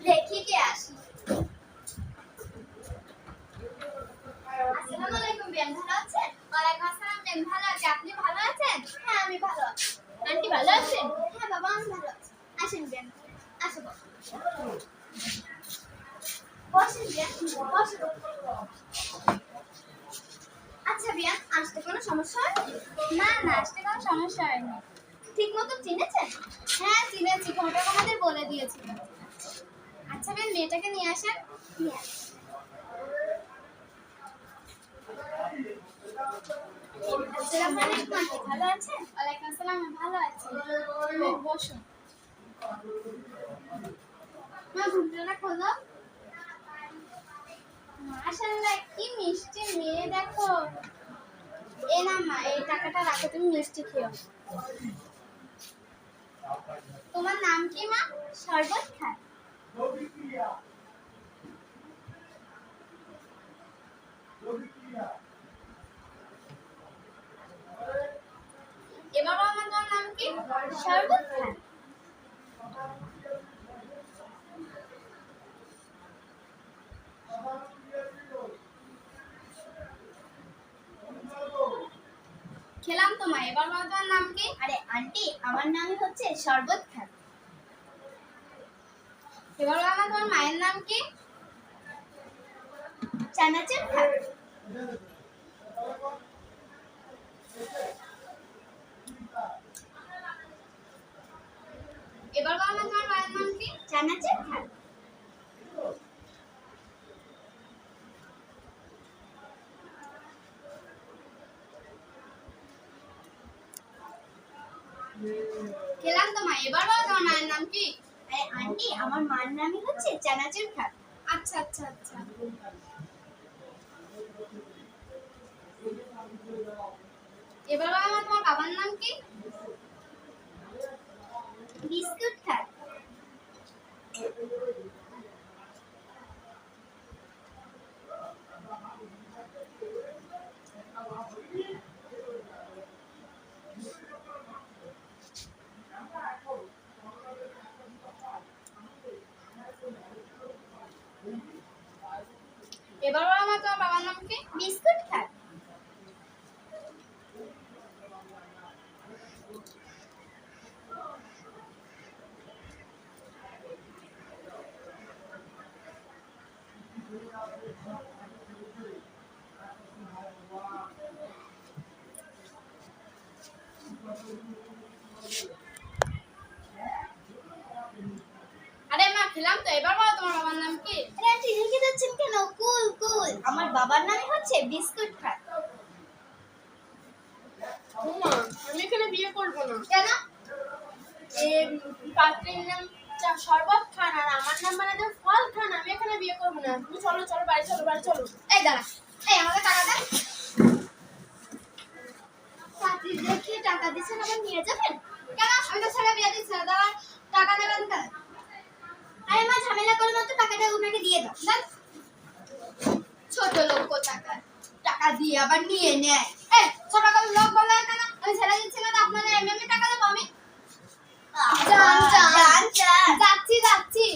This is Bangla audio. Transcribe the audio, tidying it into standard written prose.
দেখি কে আসি। আসসালামু আলাইকুম বিয়ান, ভালো আছেন? ওয়ালাইকুম আসসালাম বিয়ান, ভালো আছি। আপনি ভালো আছেন? হ্যাঁ আমি ভালো আছি। আন্টি ভালো আছেন? হ্যাঁ বাবা আমি ভালো আছি। আসেন বিয়ান, আসো বসেন বিয়ান, বসেন। আচ্ছা বিয়ান, আসতে কোনো সমস্যা হয়? না না, আসতে কোনো সমস্যা হয়নি। ঠিক মতো চিনেছেন? হ্যাঁ চিনেছি, ঘটক আমাদের বলে দিয়েছিল। আচ্ছা বিয়ান, মেয়েটাকে নিয়ে আসেন। নিয়ে আসেন। আসসালামু আলাইকুম আন্টি, ভালো আছেন? ওয়ালাইকুম আসসালাম, ভালো আছি। বসুন। মা ঘুমটা খোলো। মাশাআল্লাহ কি মিষ্টি মেয়ে দেখো। এ না মা, এই টাকাটা রাখো, তুমি মিষ্টি খেও। তোমার নাম কি মা? শরবত খান। এবার আমার নাম কি? শরবত খান। খেলাম তো মা, এবার বলো তোমার নাম কি? আরে আন্টি, আমার নামই হচ্ছে শরবত খান। এবার বলো তোমার মায়ের নাম কি? চানাচুর খান। এবার বলো তোমার মায়ের নাম কি? চানাচুর খান। খেলাম তো মা, এবার বলো তোমার মায়ের নাম কি? আরে আন্টি, আমার মার নামই হচ্ছে চানাচুর খান। আচ্ছা আচ্ছা আচ্ছা। এবার বলো তোমার বাবার নাম কি? বিস্কুট খান। এবার বলো তোমার বাবার নাম কি? বিস্কুট খান। আরে মা খেলাম তো, এবার বলো তোমার বাবার নাম কি? আরে আন্টি রেখে যাচ্ছেন কেন? কুল কুল, আমার বাবার নামই হচ্ছে বিস্কুট খান। মা আমি এখানে বিয়ে করবো না। কেন? পাত্রীর নাম শরবত খান আর আমার নাম মানে ফল খান। আমি এখানে বিয়ে করবো না। তুমি চলো চলো, বাড়ি চলো, বাড়ি চলো। এই দাঁড়া, এই আমাকে টাকা দেন। চাকরি দেখে টাকা দিচ্ছেন, আবার নিয়ে যাবেন কেন? আমি তো ছেলে বিয়ে দিচ্ছি, দাঁড়া টাকা দেবেন কেন? আরে মা ঝামেলা করে না তো, টাকাটা ওনাকে দিয়ে দাও। দেন। ছোট লোক টাকা টাকা দিয়ে আবার নিয়ে নেয়। এই ছোট লোক বলে কেন? আমি ছেলে দিচ্ছি না, আপনারা এমনি টাকা দেবো আমি? যাচ্ছি যাচ্ছি।